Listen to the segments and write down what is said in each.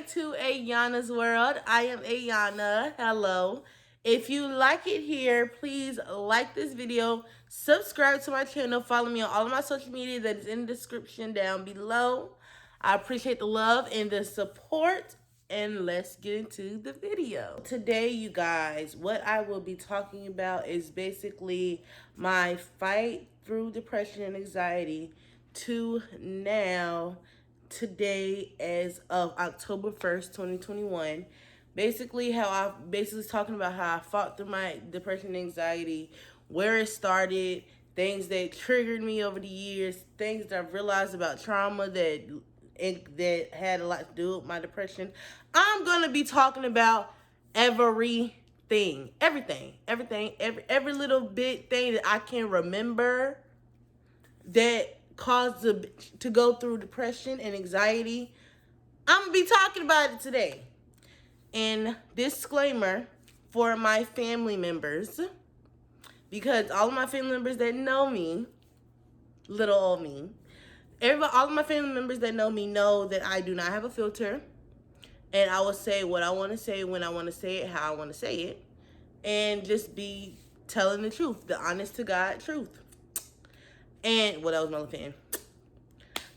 to Eyonia's World. I am Eyonia. Hello. If you like it here, please like this video, subscribe to my channel, follow me on all of my social media that is in the description down below. I appreciate the love and the support, and let's get into the video. Today, you guys, what I will be talking about is basically my fight through depression and anxiety to now, today, as of October 1st, 2021. Basically talking about how I fought through my depression and anxiety, where it started, things that triggered me over the years, things that I've realized about trauma that had a lot to do with my depression. I'm gonna be talking about everything, every little bit thing that I can remember that caused to go through depression and anxiety. I'm gonna be talking about it today. And disclaimer for my family members, because all of my family members that know me, little old me, all of my family members that know me know that I do not have a filter, and I will say what I want to say when I want to say it, how I want to say it, and just be telling the truth, the honest to God truth. And that was my little fan.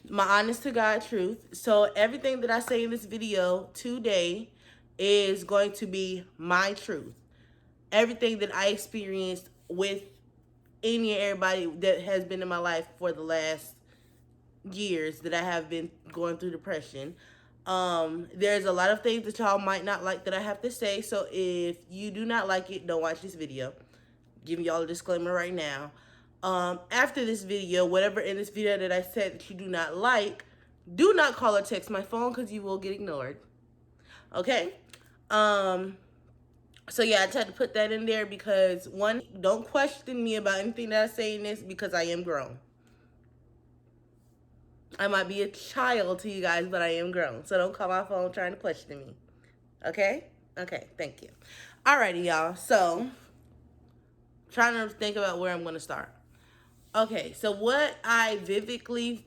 My honest to God truth. So everything that I say in this video today is going to be my truth. Everything that I experienced with any and everybody that has been in my life for the last years that I have been going through depression. There's a lot of things that y'all might not like that I have to say. So if you do not like it, don't watch this video. Giving y'all a disclaimer right now. After this video, whatever in this video that I said that you do not like, do not call or text my phone because you will get ignored. Okay? So yeah, I tried to put that in there because, one, don't question me about anything that I say in this because I am grown. I might be a child to you guys, but I am grown. So don't call my phone trying to question me. Okay? Okay, thank you. Alrighty, y'all. So, trying to think about where I'm going to start. Okay, so what I vividly,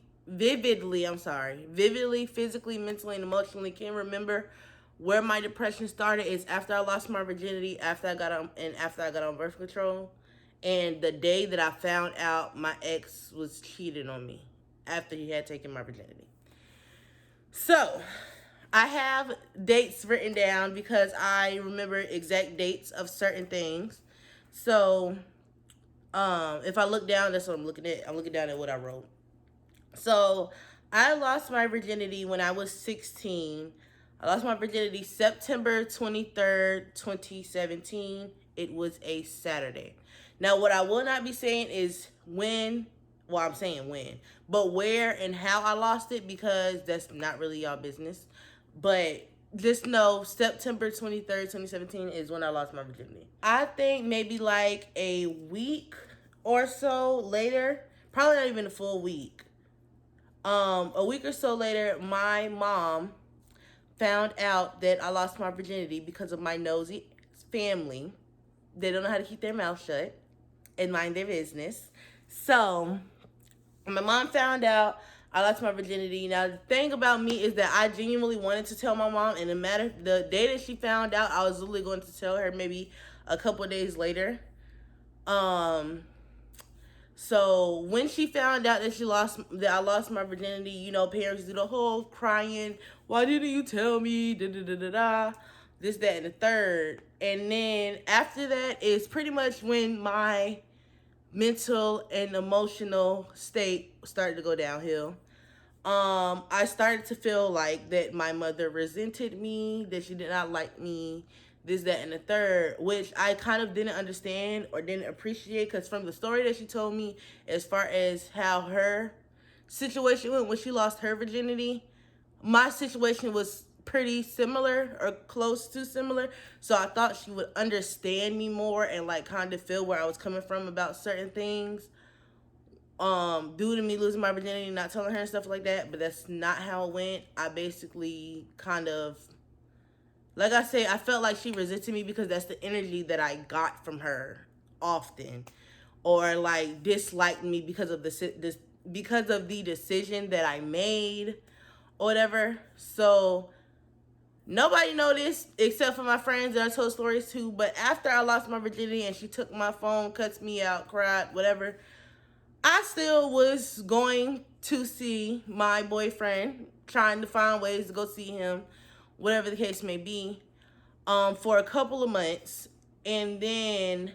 physically, mentally, and emotionally can remember where my depression started is after I lost my virginity, after I got on birth control, and the day that I found out my ex was cheating on me after he had taken my virginity. So, I have dates written down because I remember exact dates of certain things. So, if I look down, that's what I'm looking at. I'm looking down at what I wrote. So, I lost my virginity when I was 16. I lost my virginity September 23rd, 2017. It was a Saturday. Now, what I will not be saying is when, well, I'm saying when, but where and how I lost it, because that's not really y'all business. But just know September 23rd, 2017 is when I lost my virginity. I think maybe like a week or so later, probably not even a full week. A week or so later, my mom found out that I lost my virginity because of my nosy family. They don't know how to keep their mouth shut and mind their business. So, my mom found out I lost my virginity. Now, the thing about me is that I genuinely wanted to tell my mom, and the day that she found out, I was literally going to tell her maybe a couple of days later. So when she found out that I lost my virginity, you know, parents do the whole crying, why didn't you tell me, this, that, and the third. And then after that is pretty much when my mental and emotional state started to go downhill. I started to feel like that my mother resented me, that she did not like me, this, that, and the third, which I kind of didn't understand or didn't appreciate, because from the story that she told me as far as how her situation went when she lost her virginity, my situation was pretty similar or close to similar. So I thought she would understand me more and like kind of feel where I was coming from about certain things. Due to me losing my virginity, not telling her and stuff like that, but that's not how it went. I basically kind of, like I say, I felt like she resented me because that's the energy that I got from her often, or like disliked me because of the decision that I made, or whatever. So Nobody noticed except for my friends that I told stories to. But after I lost my virginity and she took my phone, cuts me out, cried, whatever, I still was going to see my boyfriend, trying to find ways to go see him, whatever the case may be, for a couple of months. And then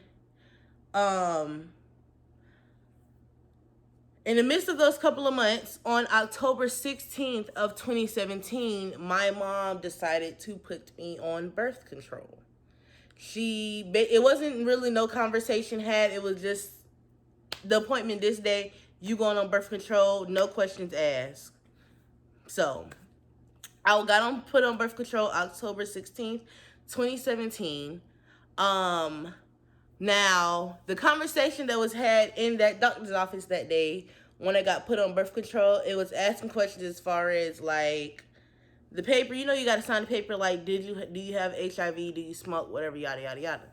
in the midst of those couple of months, on October 16th of 2017, my mom decided to put me on birth control. It wasn't really no conversation had. It was just the appointment this day. You going on birth control, no questions asked. So I got put on birth control October 16th, 2017. Now, the conversation that was had in that doctor's office that day when I got put on birth control, it was asking questions as far as like the paper. You know, you got to sign the paper like, do you have HIV? Do you smoke? Whatever, yada yada yada.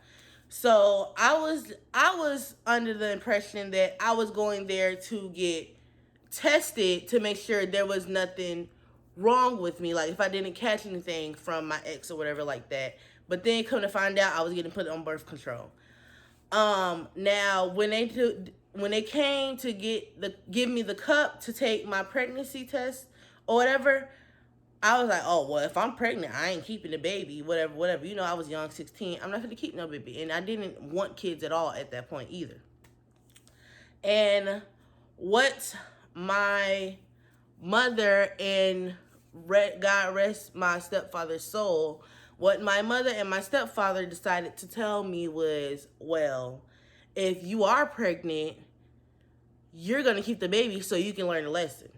So I was under the impression that I was going there to get tested to make sure there was nothing wrong with me, like if I didn't catch anything from my ex or whatever like that. But then come to find out, I was getting put on birth control. Now when they came to give me the cup to take my pregnancy test or whatever, I was like, oh well, if I'm pregnant, I ain't keeping the baby, whatever. You know, I was young, 16. I'm not gonna keep no baby, and I didn't want kids at all at that point either. And what my mother and God rest my stepfather's soul, what my mother and my stepfather decided to tell me was, well, if you are pregnant, you're going to keep the baby so you can learn a lesson.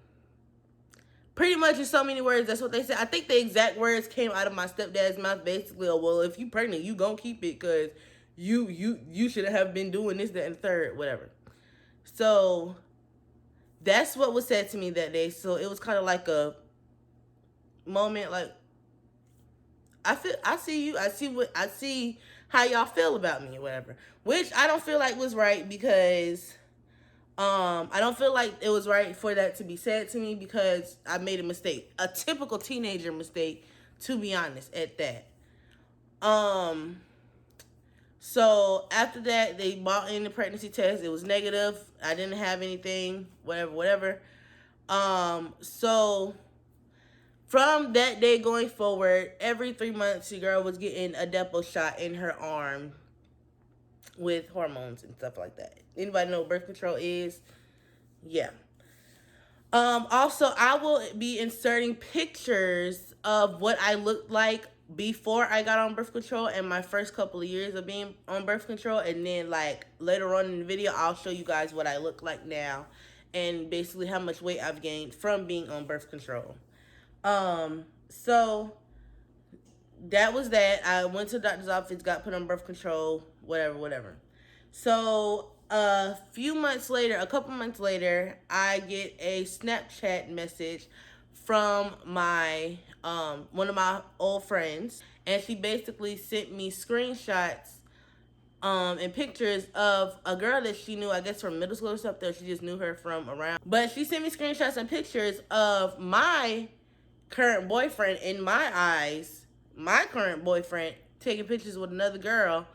Pretty much in so many words, that's what they said. I think the exact words came out of my stepdad's mouth basically, oh, well, if you pregnant, you going to keep it because you should have been doing this, that, and the third, whatever. So that's what was said to me that day. So it was kind of like a moment, like I see how y'all feel about me or whatever, which I don't feel like was right because I don't feel like it was right for that to be said to me because I made a mistake, a typical teenager mistake, to be honest, at that. So after that, they bought in the pregnancy test. It was negative. I didn't have anything, whatever. So from that day going forward, every 3 months, your girl was getting a depot shot in her arm with hormones and stuff like that. Anybody know what birth control is? Yeah. Also, I will be inserting pictures of what I looked like before I got on birth control and my first couple of years of being on birth control. And then, like, later on in the video, I'll show you guys what I look like now and basically how much weight I've gained from being on birth control. So that was that. I went to the doctor's office, got put on birth control, whatever. So a couple months later, I get a Snapchat message from my one of my old friends, and she basically sent me screenshots and pictures of a girl that she knew, I guess from middle school or something, or she just knew her from around. But she sent me screenshots and pictures of my current boyfriend, in my eyes, my current boyfriend, taking pictures with another girl,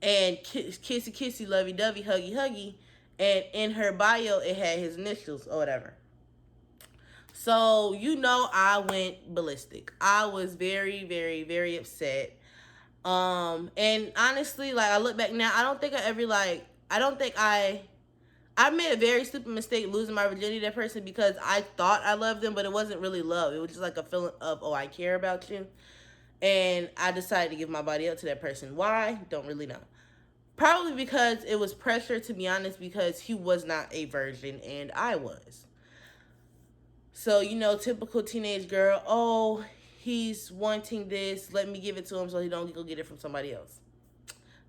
and kissy, lovey-dovey, huggy, and in her bio, it had his initials or whatever. So, you know, I went ballistic. I was very, very, very upset. And honestly, like, I look back now, I don't think I made a very stupid mistake losing my virginity to that person because I thought I loved them, but it wasn't really love. It was just like a feeling of, oh, I care about you. And I decided to give my body up to that person. Why? Don't really know. Probably because it was pressure, to be honest, because he was not a virgin and I was. So, you know, typical teenage girl, oh, he's wanting this, let me give it to him so he don't go get it from somebody else.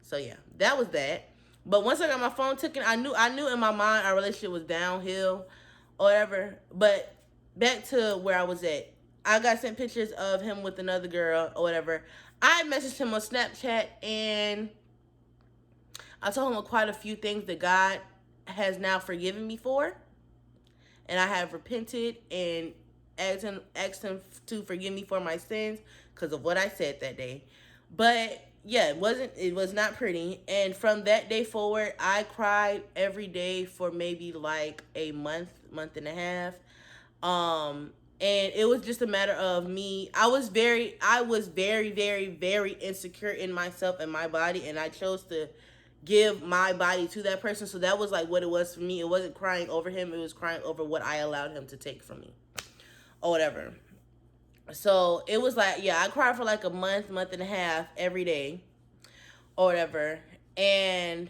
So, yeah, that was that. But once I got my phone taken, I knew in my mind our relationship was downhill or whatever. But back to where I was at. I got sent pictures of him with another girl or whatever. I messaged him on Snapchat and I told him quite a few things that God has now forgiven me for. And I have repented and asked him to forgive me for my sins because of what I said that day. But yeah, it was not pretty. And from that day forward, I cried every day for maybe like a month and a half. And it was just a matter of me. I was very, very, very insecure in myself and my body, and I chose to give my body to that person. So that was like what it was for me. It wasn't crying over him, it was crying over what I allowed him to take from me or whatever. So it was like, yeah, I cried for like a month and a half every day or whatever. And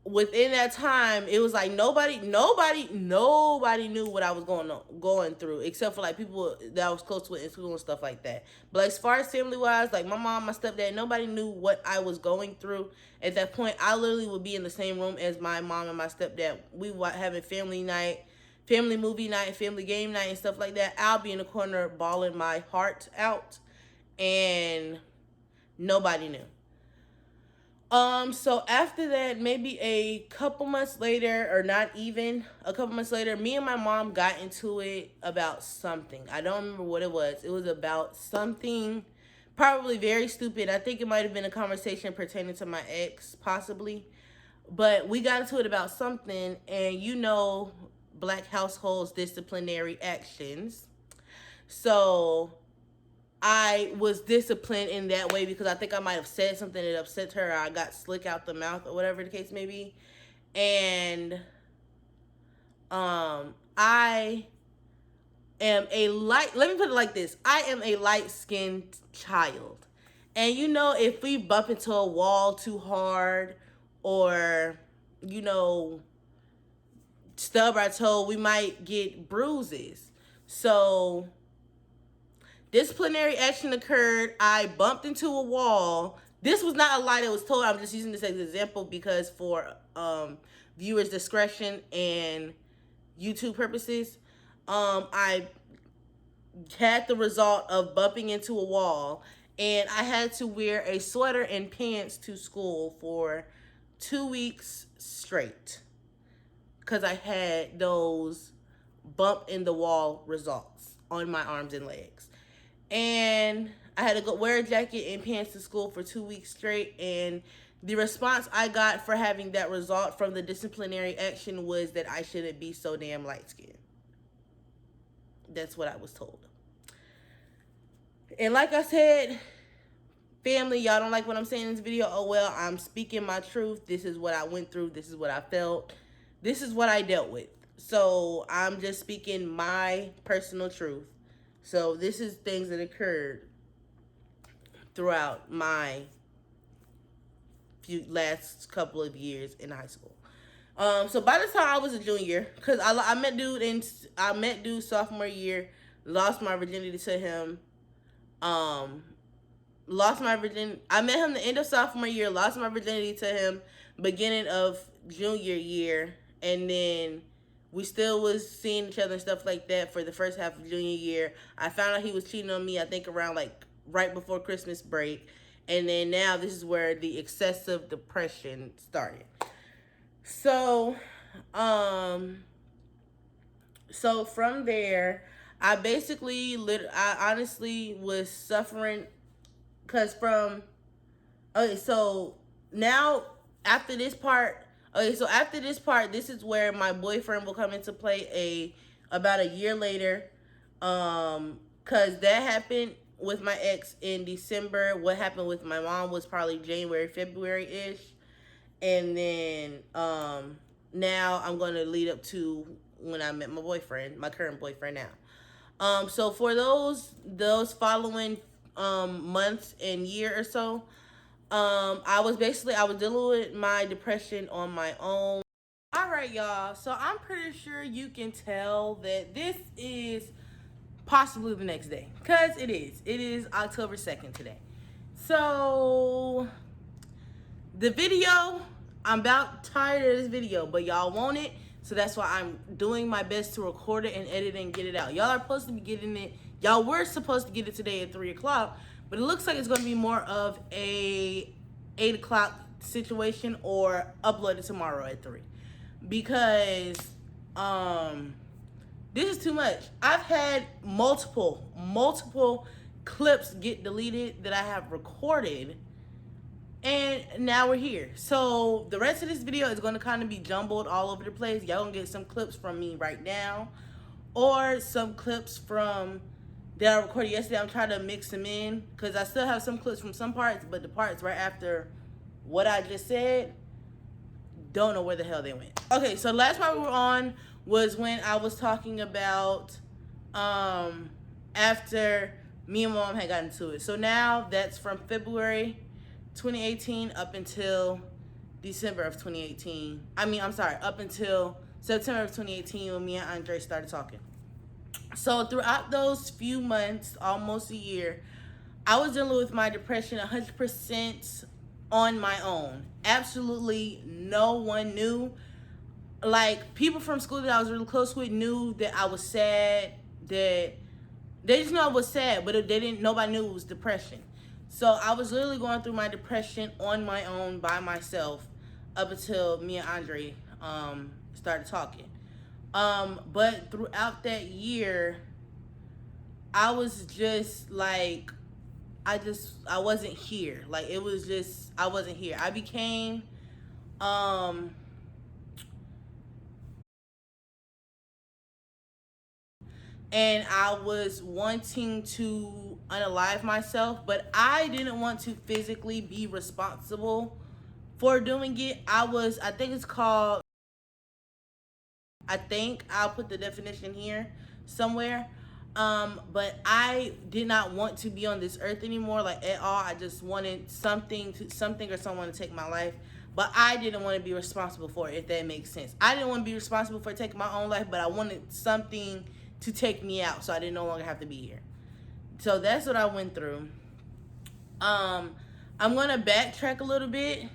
within that time, it was like nobody knew what I was going through, except for like people that I was close with in school and stuff like that. But like, as far as family wise, like my mom, my stepdad, nobody knew what I was going through at that point. I literally would be in the same room as my mom and my stepdad. We were having family night, family movie night, family game night, and stuff like that. I'll be in the corner bawling my heart out, and nobody knew. So after that, maybe a couple months later, or not even a couple months later, me and my mom got into it about something. I don't remember what it was. It was about something probably very stupid. I think it might have been a conversation pertaining to my ex, possibly. But we got into it about something, and black households disciplinary actions. So I was disciplined in that way because I think I might have said something that upset her, or I got slick out the mouth, or whatever the case may be. And I am let me put it like this. I am a light-skinned child. And if we bump into a wall too hard, or, stub our toe, we might get bruises. So disciplinary action occurred. I bumped into a wall. This was not a lie that was told. I'm just using this as an example because for viewers' discretion and YouTube purposes, I had the result of bumping into a wall, and I had to wear a sweater and pants to school for 2 weeks straight because I had those bump in the wall results on my arms and legs. And I had to go wear a jacket and pants to school for 2 weeks straight. And the response I got for having that result from the disciplinary action was that I shouldn't be so damn light-skinned. That's what I was told. And like I said, family, y'all don't like what I'm saying in this video. Oh, well, I'm speaking my truth. This is what I went through. This is what I felt. This is what I dealt with. So I'm just speaking my personal truth. So this is things that occurred throughout my last couple of years in high school. So by the time I was a junior, because I met dude sophomore year, lost my virginity to him. I met him the end of sophomore year, lost my virginity to him beginning of junior year, and then we still was seeing each other and stuff like that for the first half of junior year. I found out he was cheating on me, I think around like right before Christmas break. And then now this is where the excessive depression started. So from there, I honestly was suffering because so now after this part, this is where my boyfriend will come into play about a year later. Because that happened with my ex in December. What happened with my mom was probably January, February-ish. And then now I'm going to lead up to when I met my boyfriend, my current boyfriend now. So for those following months and year or so, I was dealing with my depression on my own. All right, y'all. So I'm pretty sure you can tell that this is possibly the next day, because it is October 2nd today. So the video, I'm about tired of this video, but y'all want it, so that's why I'm doing my best to record it and edit it and get it out. Y'all are supposed to be getting it. Y'all were supposed to get it today at 3 o'clock, but it looks like it's going to be more of a 8 o'clock situation, or upload it tomorrow at 3, because This is too much. I've had multiple clips get deleted that I have recorded, and now we're here. So the rest of this video is going to kind of be jumbled all over the place. Y'all gonna get some clips from me right now, or some clips from that I recorded yesterday. I'm trying to mix them in because I still have some clips from some parts, but the parts right after what I just said, don't know where the hell they went. Okay, so last part we were on was when I was talking about after me and mom had gotten into it. So now that's from February 2018 up until December of 2018. I'm sorry, up until September of 2018 when me and Andre started talking. So throughout those few months, almost a year, I was dealing with my depression 100% on my own. Absolutely no one knew. Like, people from school that I was really close with knew that I was sad, that they just knew I was sad, but nobody knew it was depression. So I was literally going through my depression on my own by myself up until me and Andre started talking. But throughout that year, I was just like, I wasn't here. Like, it was just, I wasn't here. I became, and I was wanting to unalive myself, but I didn't want to physically be responsible for doing it. I think I'll put the definition here somewhere. But I did not want to be on this earth anymore, like, at all. I just wanted something or someone to take my life. But I didn't want to be responsible for it, if that makes sense. I didn't want to be responsible for taking my own life, but I wanted something to take me out so I didn't no longer have to be here. So that's what I went through. I'm gonna backtrack a little bit,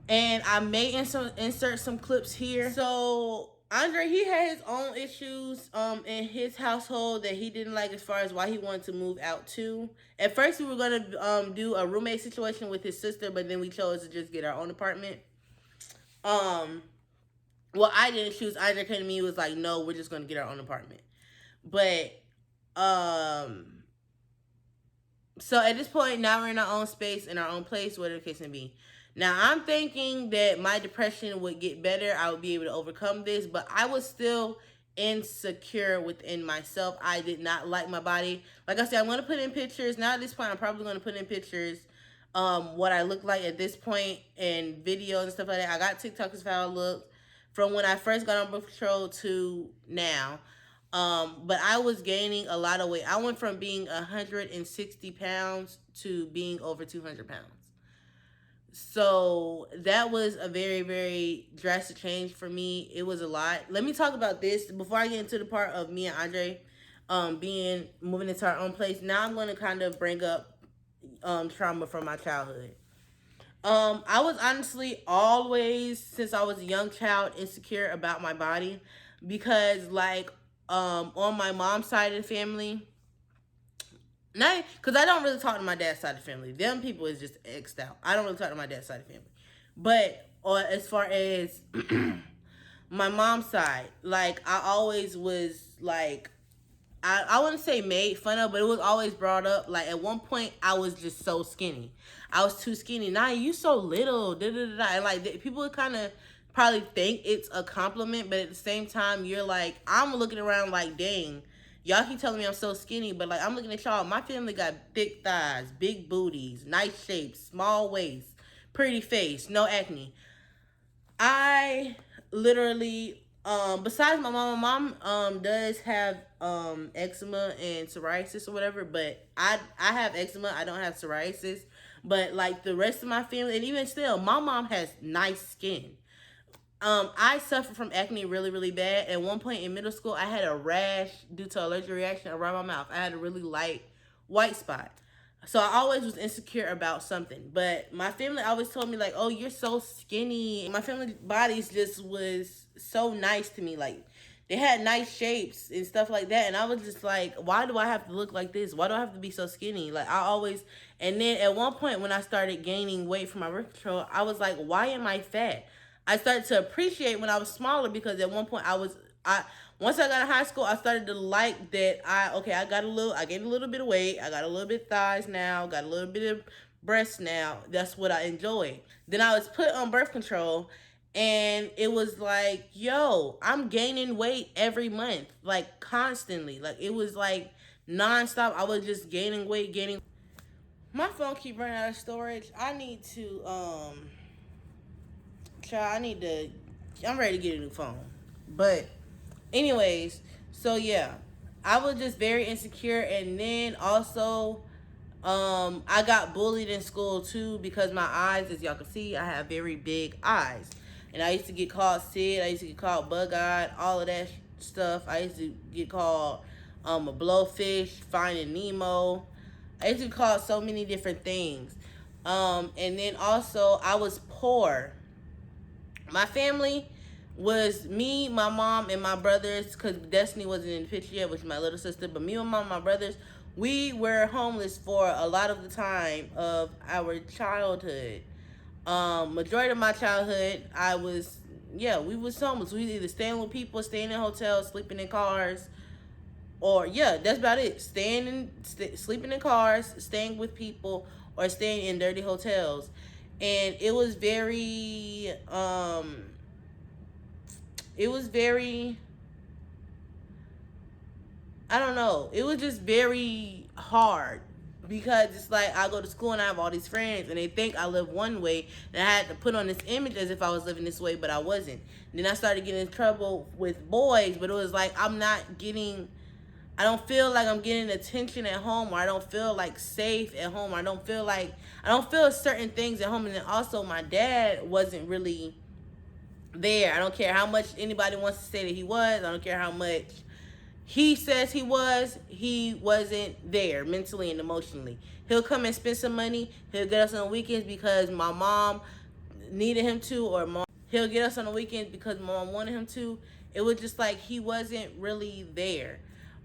and I may insert some clips here. So Andre, he had his own issues in his household that he didn't like, as far as why he wanted to move out too. At first, we were gonna do a roommate situation with his sister, but then we chose to just get our own apartment. Well, I didn't choose. Andre came to me and was like, "No, we're just gonna get our own apartment." But so at this point, now we're in our own space, in our own place, whatever the case may be. Now, I'm thinking that my depression would get better. I would be able to overcome this, but I was still insecure within myself. I did not like my body. Like I said, I'm going to put in pictures. Now, at this point, I'm probably going to put in pictures what I look like at this point, and videos and stuff like that. I got TikTokers of how I looked from when I first got on birth control to now. But I was gaining a lot of weight. I went from being 160 pounds to being over 200 pounds. So that was a very, very drastic change for me. It was a lot. Let me talk about this before I get into the part of me and Andre moving into our own place. Now I'm going to kind of bring up trauma from my childhood. I was honestly always, since I was a young child, insecure about my body, because like on my mom's side of the family, because I don't really talk to my dad's side of the family. Them people is just X'd out. I don't really talk to my dad's side of the family. But as far as my mom's side, like, I always was like, I wouldn't say made fun of, but it was always brought up. Like, at one point, I was just so skinny. I was too skinny. Nah, you so little. Da, da, da, da. And like, people kind of probably think it's a compliment, but at the same time, you're like, I'm looking around like, dang, y'all keep telling me I'm so skinny, but like, I'm looking at y'all. My family got thick thighs, big booties, nice shapes, small waist, pretty face, no acne. I literally, besides my mom does have eczema and psoriasis or whatever, but I have eczema. I don't have psoriasis. But like the rest of my family, and even still, my mom has nice skin. I suffered from acne really, really bad. At one point in middle school, I had a rash due to allergic reaction around my mouth. I had a really light white spot. So I always was insecure about something. But my family always told me, like, oh, you're so skinny. My family bodies just was so nice to me. Like, they had nice shapes and stuff like that. And I was just like, why do I have to look like this? Why do I have to be so skinny? Like, I always... And then at one point when I started gaining weight from my birth control, I was like, why am I fat? I started to appreciate when I was smaller, because at one point I was I once I got in high school, I started to like that. I gained a little bit of weight. I got a little bit of thighs now. Got a little bit of breasts now. That's what I enjoy. Then I was put on birth control, and it was like, yo, I'm gaining weight every month, like constantly. Like it was like nonstop. I was just gaining weight, gaining. My phone keep running out of storage. I need to try. I need to. I'm ready to get a new phone, but anyways, so yeah, I was just very insecure, and then also, I got bullied in school too because my eyes, as y'all can see, I have very big eyes, and I used to get called Sid. I used to get called bug-eyed, all of that stuff. I used to get called a blowfish, Finding Nemo. I used to be called so many different things. And then also, I was poor. My family was me, my mom, and my brothers, because Destiny wasn't in the picture yet, which is my little sister, but me, my mom, and my brothers, we were homeless for a lot of the time of our childhood. Majority of my childhood, we was homeless. We was either staying with people, staying in hotels, sleeping in cars, or yeah, that's about it. Sleeping in cars, staying with people, or staying in dirty hotels. And it was very, I don't know, it was just very hard because it's like I go to school and I have all these friends and they think I live one way, and I had to put on this image as if I was living this way, but I wasn't. And then I started getting in trouble with boys, but it was like I don't feel like I'm getting attention at home, or I don't feel like safe at home. I don't feel certain things at home. And then also my dad wasn't really there. I don't care how much anybody wants to say that he was. I don't care how much he says he wasn't there mentally and emotionally. He'll come and spend some money. He'll get us on weekends because my mom needed him to, or he'll get us on the weekends because mom wanted him to. It was just like he wasn't really there.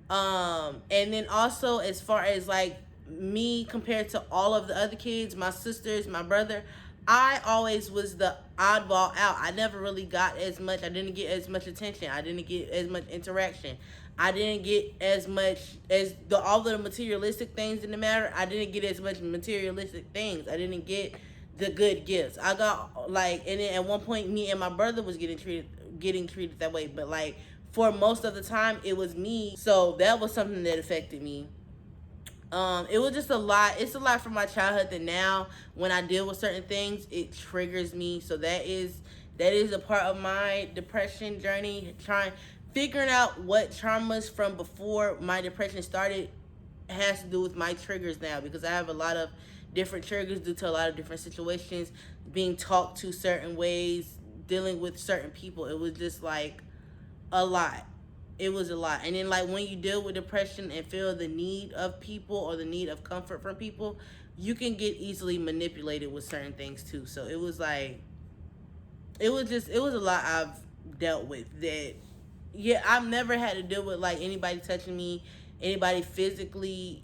And then also, as far as like me compared to all of the other kids, my sisters, my brother, I always was the oddball out. I never really got as much. I didn't get as much attention. I didn't get as much interaction. I didn't get as much as all the materialistic things didn't matter. I didn't get as much materialistic things. I didn't get the good gifts. I got like, and then at one point, me and my brother was getting treated that way. But like for most of the time, it was me. So that was something that affected me. It was just a lot. It's a lot from my childhood that now when I deal with certain things, it triggers me. So that is a part of my depression journey, figuring out what traumas from before my depression started has to do with my triggers now, because I have a lot of different triggers due to a lot of different situations, being talked to certain ways, dealing with certain people. It was just like a lot. It was a lot. And then like when you deal with depression and feel the need of people or the need of comfort from people, you can get easily manipulated with certain things too. So it was like, it was a lot I've dealt with that. Yeah, I've never had to deal with like anybody touching me, anybody physically,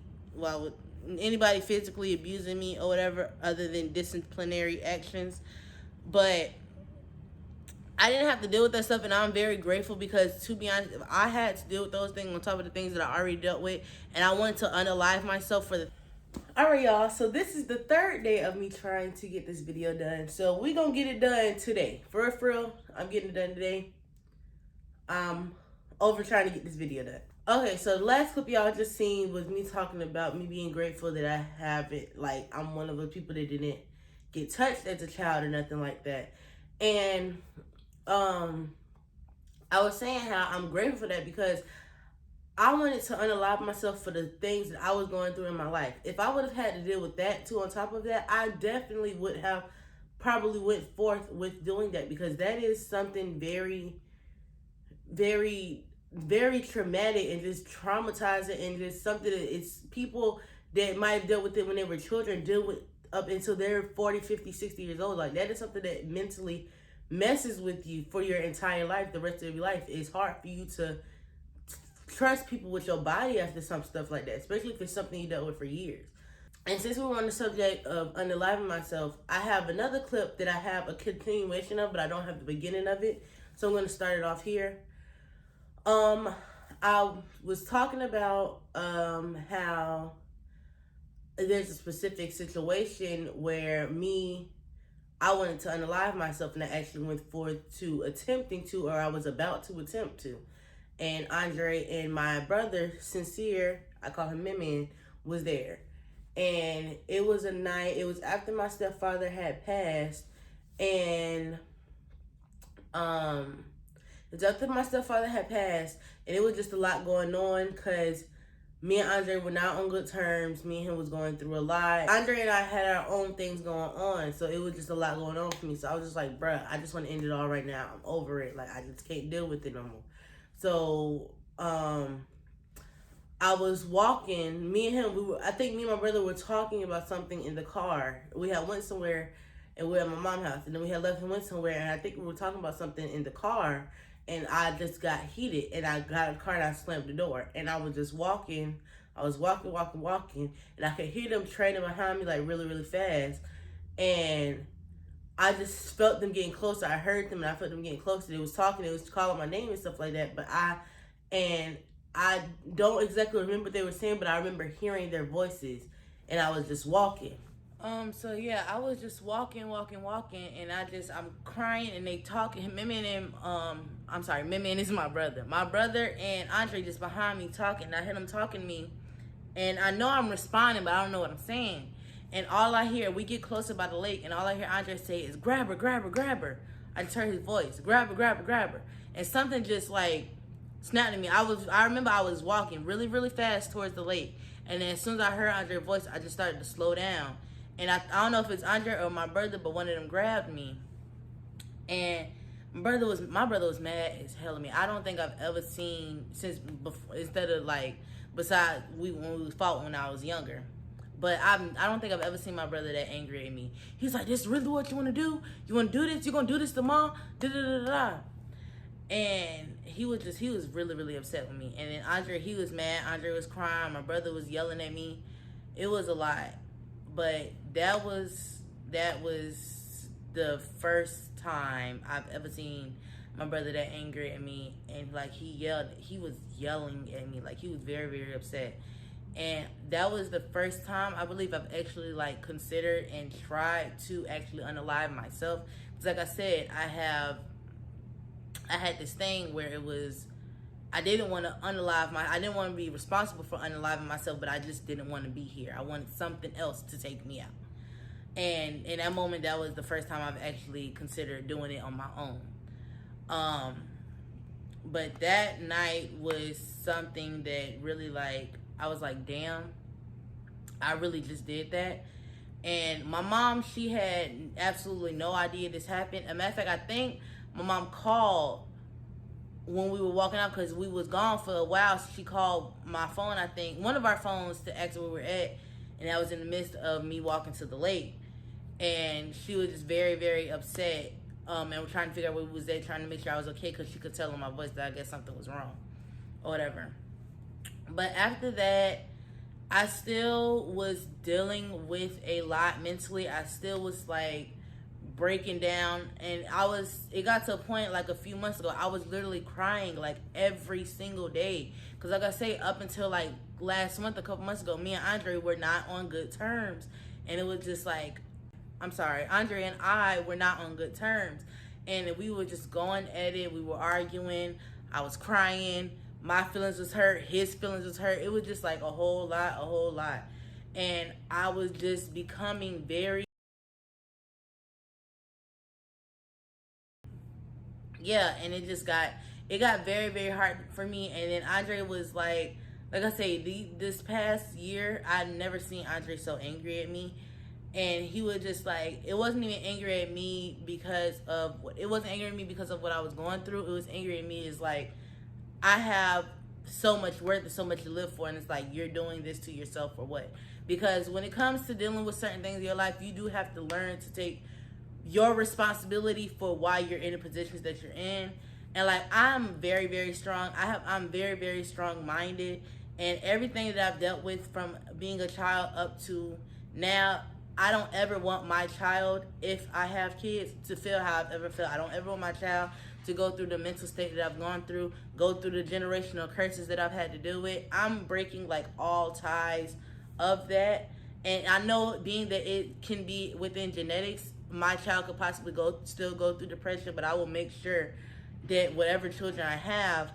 anybody physically abusing me or whatever, other than disciplinary actions. But I didn't have to deal with that stuff, and I'm very grateful because, to be honest, if I had to deal with those things on top of the things that I already dealt with, and I wanted to unalive myself for the... Alright, y'all, so this is the third day of me trying to get this video done. So we're going to get it done today. For real, I'm getting it done today. I'm over trying to get this video done. Okay, so the last clip y'all just seen was me talking about me being grateful that I have it. Like, I'm one of the people that didn't get touched as a child or nothing like that. And I was saying how I'm grateful for that because I wanted to unalive myself for the things that I was going through in my life. If I would have had to deal with that too on top of that, I definitely would have probably went forth with doing that, because that is something very, very, very traumatic and just traumatizing, and just something that it's people that might have dealt with it when they were children deal with up until they're 40, 50, 60 years old. Like, that is something that mentally messes with you for your entire life, the rest of your life. It's hard for you to trust people with your body after some stuff like that, especially if it's something you dealt with for years. And since we're on the subject of unaliving myself, I have another clip that I have a continuation of, but I don't have the beginning of it. So I'm going to start it off here. Um, I was talking about how there's a specific situation where I wanted to unalive myself, and I actually went forward to attempting to, or I was about to attempt to. And Andre and my brother, Sincere, I call him Mimin, was there. And it was a night, it was after my stepfather had passed, and um, it was after my stepfather had passed, and it was just a lot going on because me and Andre were not on good terms. Me and him was going through a lot. Andre and I had our own things going on, so it was just a lot going on for me. So I was just like, bruh, I just want to end it all right now. I'm over it. Like, I just can't deal with it no more. So, I was walking. Me and him, I think me and my brother were talking about something in the car. We had went somewhere, and we were at my mom's house, and then we had left and went somewhere, and I think we were talking about something in the car, and I just got heated, and I got in the car and I slammed the door, and I was just walking. I was walking, and I could hear them training behind me like really, really fast, and I just felt them getting closer. I heard them, and I felt them getting closer. They was talking, they was calling my name and stuff like that, and I don't exactly remember what they were saying, but I remember hearing their voices, and I was just walking. So yeah, I was just walking, and I'm crying, and they talking. Mimin and I'm sorry, Mimin is my brother. My brother and Andre just behind me talking. I hear them talking to me, and I know I'm responding, but I don't know what I'm saying. And all I hear, we get closer by the lake, and all I hear Andre say is, "Grab her, grab her, grab her." I just heard his voice, "Grab her, grab her, grab her," and something just like snapped at me. I remember I was walking really, really fast towards the lake, and then as soon as I heard Andre's voice, I just started to slow down. And I don't know if it's Andre or my brother, but one of them grabbed me. And my brother was mad as hell at me. I don't think I've ever seen since before, instead of like besides when we fought when I was younger. But I don't think I've ever seen my brother that angry at me. He's like, "This is really what you want to do? You want to do this? You gonna do this to mom?" Da da da da. And he was really, really upset with me. And then Andre, he was mad. Andre was crying. My brother was yelling at me. It was a lot. But that was the first time I've ever seen my brother that angry at me, and like he was yelling at me, like he was very, very upset. And that was the first time I believe I've actually like considered and tried to actually unalive myself. Because like I said, I had this thing where it was I didn't want to I didn't want to be responsible for unaliving myself, but I just didn't want to be here. I wanted something else to take me out. And in that moment, that was the first time I've actually considered doing it on my own. But that night was something that really like, I was like, damn, I really just did that. And my mom, she had absolutely no idea this happened. As a matter of fact, I think my mom called when we were walking out because we was gone for a while. So she called my phone, I think, one of our phones, to ask where we were at. And that was in the midst of me walking to the lake. And she was just very, very upset. And we're trying to figure out where we was at, trying to make sure I was okay, because she could tell in my voice that I guess something was wrong or whatever. But after that, I still was dealing with a lot mentally. I still was like breaking down, and it got to a point like a few months ago, I was literally crying like every single day. Because like I say, up until like last month, a couple months ago, me and Andre were not on good terms. And it was just like, Andre and I were not on good terms. And we were just going at it. We were arguing. I was crying. My feelings was hurt. His feelings was hurt. It was just like a whole lot. And I was just becoming very, and it got very, very hard for me. And then Andre was like I say, this past year, I'd never seen Andre so angry at me. And he was just like, it wasn't even angry at me because of what I was going through. It was angry at me is like, I have so much worth and so much to live for, and it's like, you're doing this to yourself for what? Because when it comes to dealing with certain things in your life, you do have to learn to take your responsibility for why you're in the positions that you're in. And like, I'm very, very strong. I'm very, very strong minded, and everything that I've dealt with from being a child up to now, I don't ever want my child, if I have kids, to feel how I've ever felt. I don't ever want my child to go through the mental state that I've gone through, go through the generational curses that I've had to deal with. I'm breaking like all ties of that. And I know, being that it can be within genetics, my child could possibly still go through depression, but I will make sure that whatever children I have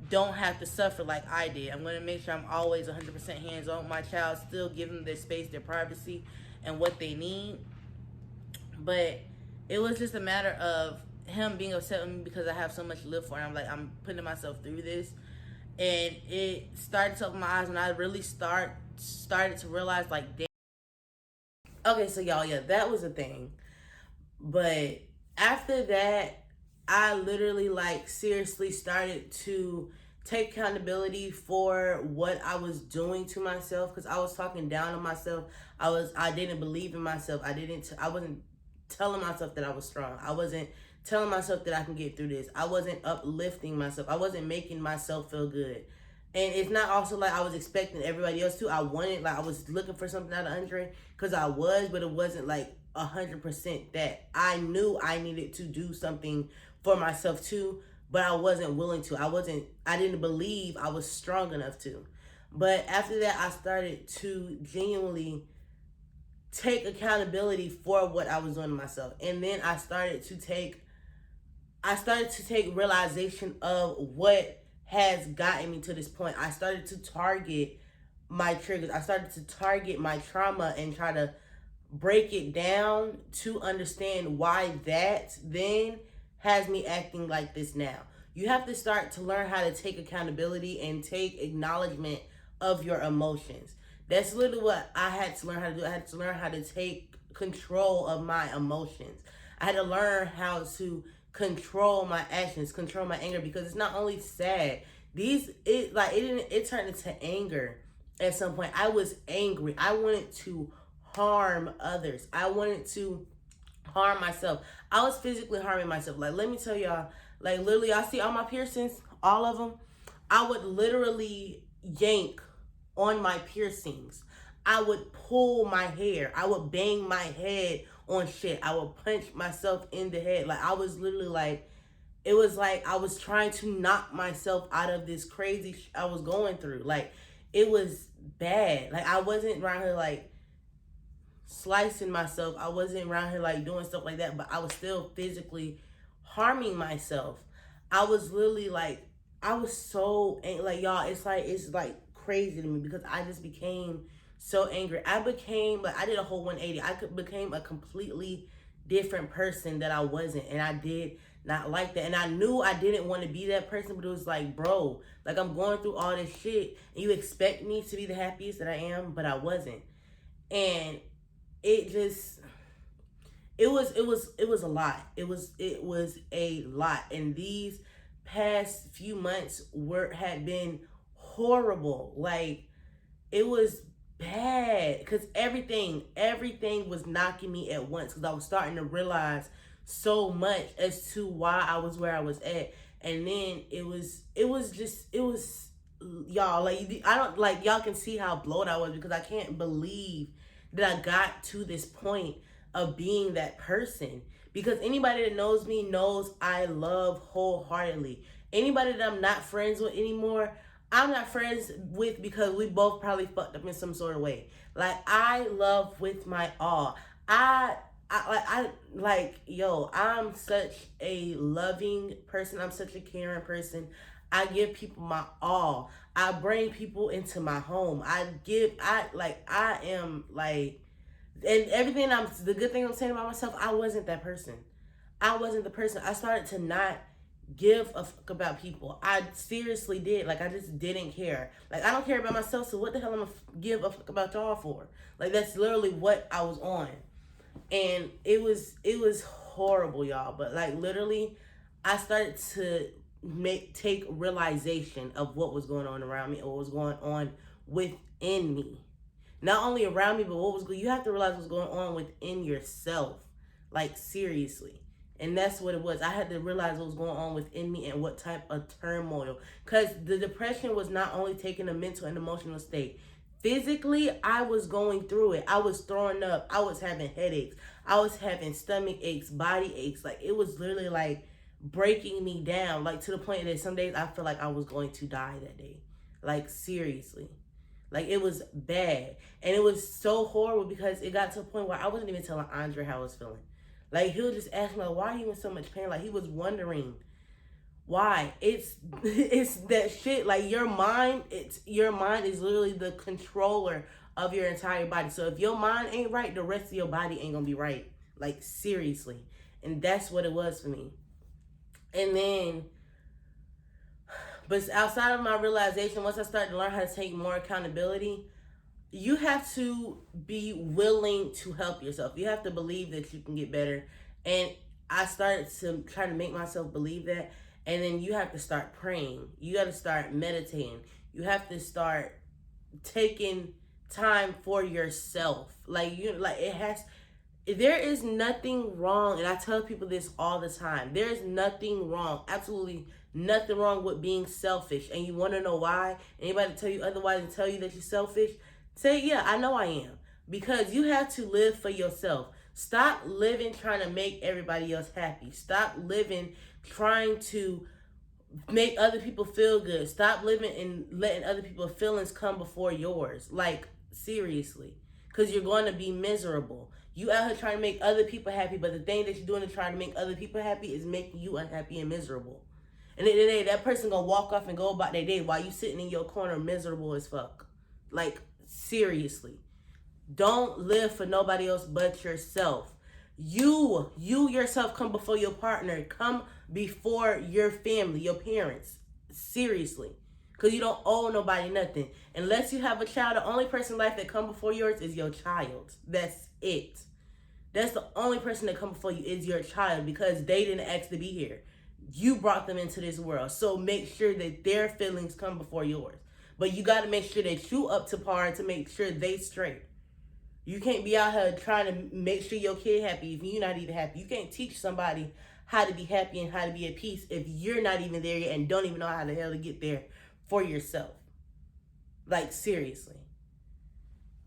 don't have to suffer like I did. I'm going to make sure I'm always 100% hands on with my child, still give them their space, their privacy, and what they need. But it was just a matter of him being upset with me because I have so much to live for. And I'm putting myself through this. And it started to open my eyes, and I really started to realize, like, damn. Okay, so y'all, yeah, that was a thing. But after that, I literally, like, seriously started to take accountability for what I was doing to myself, because I was talking down on myself. I didn't believe in myself. I wasn't telling myself that I was strong. I wasn't telling myself that I can get through this. I wasn't uplifting myself. I wasn't making myself feel good. And it's not also like I was expecting everybody else to. I was looking for something out of Andre, because I was, but it wasn't like 100% that. I knew I needed to do something for myself too, but I wasn't willing to. I didn't believe I was strong enough to. But after that, I started to genuinely take accountability for what I was doing to myself. And then I started to take realization of what has gotten me to this point. I started to target my triggers. I started to target my trauma and try to break it down to understand why that then has me acting like this now. You have to start to learn how to take accountability and take acknowledgement of your emotions. That's literally what I had to learn how to do. I had to learn how to take control of my emotions. I had to learn how to control my actions, control my anger, because it's not only sad. It turned into anger at some point. I was angry. I wanted to harm others. I wanted to harm myself. I was physically harming myself. Like, let me tell y'all, like, literally, I see all my piercings, all of them. I would literally yank on my piercings. I would pull my hair. I would bang my head on shit. I would punch myself in the head. Like, I was literally like, it was like I was trying to knock myself out of this crazy I was going through. Like, it was bad. Like, I wasn't around here like slicing myself. I wasn't around here like doing stuff like that, but I was still physically harming myself. I was literally like, I was so like, y'all, it's like crazy to me, because I just became so angry. I did a whole 180. Became a completely different person that I wasn't, and I did not like that. And I knew I didn't want to be that person, but it was like, bro, like, I'm going through all this shit, and you expect me to be the happiest that I am, but I wasn't. And it was a lot. It was a lot. And these past few months had been horrible. Like, it was bad, because everything was knocking me at once, because I was starting to realize so much as to why I was where I was at. And then it was y'all, like, I don't, like, y'all can see how blown I was, because I can't believe that I got to this point of being that person. Because anybody that knows me knows I love wholeheartedly. Anybody that I'm not friends with anymore, I'm not friends with, because we both probably fucked up in some sort of way. Like, I love with my all. I'm such a loving person. I'm such a caring person. I give people my all. I bring people into my home. I am like, and everything the good thing I'm saying about myself, I wasn't that person. I wasn't the person. I started to not give a fuck about people. I seriously did. Like, I just didn't care. Like, I don't care about myself, so what the hell am I give a fuck about y'all for? Like, that's literally what I was on. And it was horrible, y'all. But, like, literally, I started to take realization of what was going on around me, or what was going on within me. Not only around me, but you have to realize what's going on within yourself. Like, seriously. And that's what it was. I had to realize what was going on within me and what type of turmoil. Because the depression was not only taking a mental and emotional state. Physically, I was going through it. I was throwing up. I was having headaches. I was having stomach aches, body aches. Like, it was literally like, breaking me down, like to the point that some days I feel like I was going to die that day. Like seriously. Like it was bad. And it was so horrible because it got to a point where I wasn't even telling Andre how I was feeling. Like he would just ask me, like, why are you in so much pain? Like he was wondering why. It's that shit. Like your mind is literally the controller of your entire body. So if your mind ain't right, the rest of your body ain't gonna be right. Like seriously. And that's what it was for me. And then, but outside of my realization, once I started to learn how to take more accountability, you have to be willing to help yourself. You have to believe that you can get better. And I started to try to make myself believe that. And then you have to start praying. You got to start meditating. You have to start taking time for yourself. Like there is nothing wrong, and I tell people this all the time. There is nothing wrong, absolutely nothing wrong with being selfish. And you want to know why? Anybody tell you otherwise and tell you that you're selfish? Say, yeah, I know I am. Because you have to live for yourself. Stop living trying to make everybody else happy. Stop living trying to make other people feel good. Stop living and letting other people's feelings come before yours. Like, seriously. Because you're going to be miserable. You out here trying to make other people happy, but the thing that you're doing to try to make other people happy is making you unhappy and miserable. And at the end of the day, that person gonna walk off and go about their day while you sitting in your corner miserable as fuck. Like, seriously. Don't live for nobody else but yourself. You yourself come before your partner. Come before your family, your parents. Seriously. Because you don't owe nobody nothing. Unless you have a child, the only person in life that come before yours is your child. That's it. That's the only person that come before you is your child, because they didn't ask to be here. You brought them into this world. So make sure that their feelings come before yours. But you got to make sure that you up to par to make sure they straight. You can't be out here trying to make sure your kid happy if you're not even happy. You can't teach somebody how to be happy and how to be at peace if you're not even there yet and don't even know how the hell to get there for yourself. Like, seriously.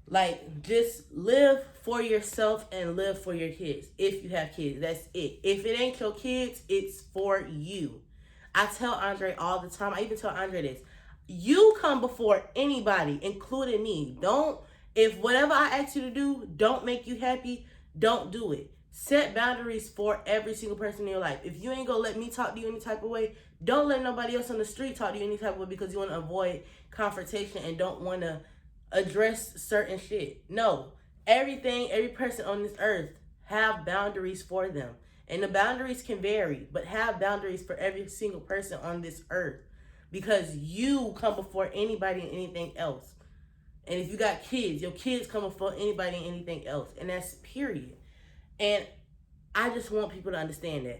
Like, just live for yourself and live for your kids. If you have kids, that's it. If it ain't your kids, it's for you. I tell Andre all the time. I even tell Andre this. You come before anybody, including me. If whatever I ask you to do don't make you happy, don't do it. Set boundaries for every single person in your life. If you ain't gonna let me talk to you any type of way, don't let nobody else on the street talk to you any type of way because you want to avoid confrontation and don't want to address certain shit. No. Every person on this earth have boundaries for them. And the boundaries can vary, but have boundaries for every single person on this earth. Because you come before anybody and anything else. And if you got kids, your kids come before anybody and anything else. And that's period. And I just want people to understand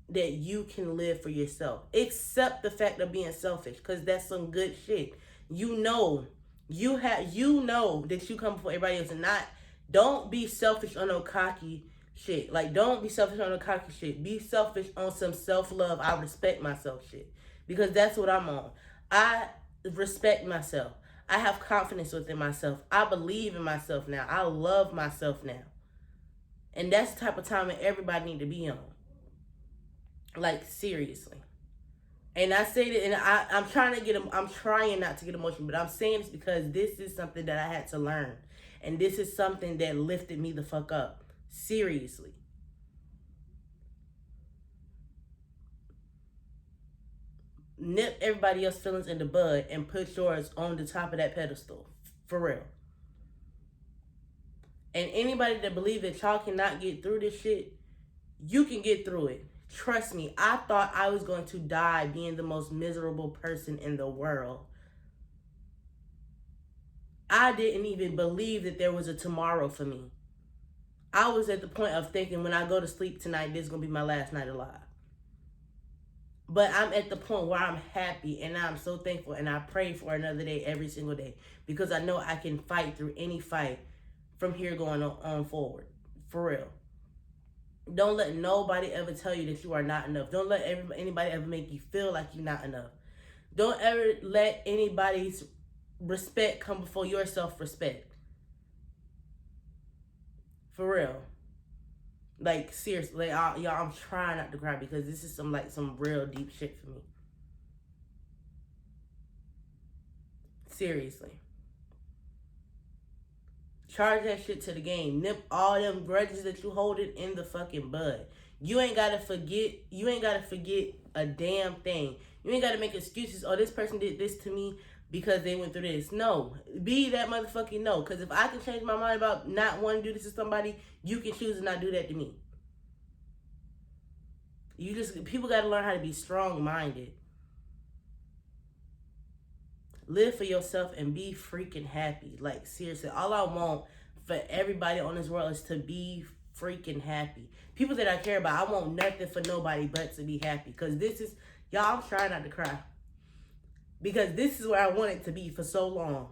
that you can live for yourself. Accept the fact of being selfish, because that's some good shit. You know that you come before everybody else, and don't be selfish on no cocky shit. Like, don't be selfish on no cocky shit. Be selfish on some self-love. I respect myself shit. Because that's what I'm on. I respect myself. I have confidence within myself. I believe in myself now. I love myself now. And that's the type of time that everybody need to be on. Like, seriously. And I say that, and I'm trying not to get emotional, but I'm saying this because this is something that I had to learn. And this is something that lifted me the fuck up. Seriously. Nip everybody else's feelings in the bud and put yours on the top of that pedestal. For real. And anybody that believes that y'all cannot get through this shit, you can get through it. Trust me, I thought I was going to die being the most miserable person in the world. I didn't even believe that there was a tomorrow for me. I was at the point of thinking, when I go to sleep tonight, this is going to be my last night alive. But I'm at the point where I'm happy and I'm so thankful, and I pray for another day every single day, because I know I can fight through any fight from here going on forward. For real. Don't let nobody ever tell you that you are not enough. Don't let anybody ever make you feel like you're not enough. Don't ever let anybody's respect come before your self-respect. For real. Like, seriously, like, y'all, I'm trying not to cry because this is some real deep shit for me. Seriously. Charge that shit to the game. Nip all them grudges that you holding in the fucking bud. You ain't gotta forget. You ain't gotta forget a damn thing. You ain't gotta make excuses. Oh, this person did this to me because they went through this. No, be that motherfucking no. Because if I can change my mind about not wanting to do this to somebody, you can choose to not do that to me. People gotta learn how to be strong minded. Live for yourself and be freaking happy. Like, seriously, all I want for everybody on this world is to be freaking happy. People that I care about, I want nothing for nobody but to be happy. Because this is, y'all, I'm trying not to cry. Because this is where I wanted to be for so long.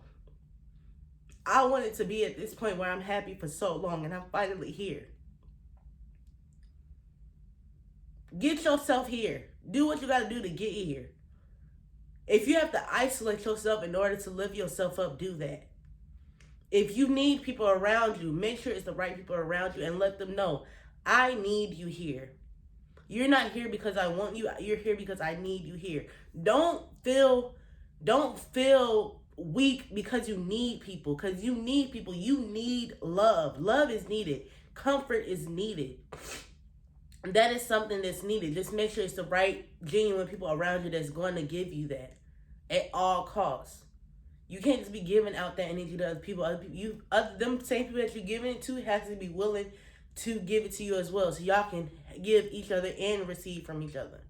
I wanted to be at this point where I'm happy for so long, and I'm finally here. Get yourself here. Do what you got to do to get here. If you have to isolate yourself in order to lift yourself up, do that. If you need people around you, make sure it's the right people around you and let them know, I need you here. You're not here because I want you. You're here because I need you here. Don't feel weak because you need people. Because you need people. You need love. Love is needed. Comfort is needed. That is something that's needed. Just make sure it's the right, genuine people around you that's going to give you that at all costs. You can't just be giving out that energy to other people. Them same people that you're giving it to has to be willing to give it to you as well, so y'all can give each other and receive from each other.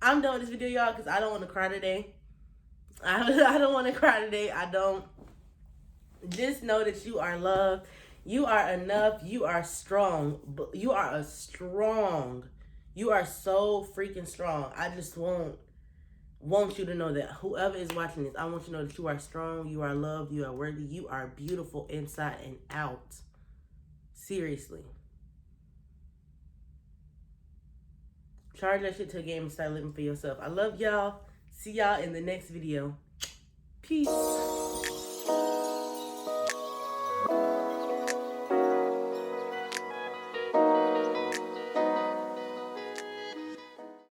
I'm done with this video, y'all, because I don't want to cry today. I don't want to cry today. I don't. Just know that you are loved. You are enough. You are strong. You are strong. You are so freaking strong. I just want you to know that whoever is watching this, I want you to know that you are strong. You are loved. You are worthy. You are beautiful inside and out. Seriously. Charge that shit to the game and start living for yourself. I love y'all. See y'all in the next video. Peace.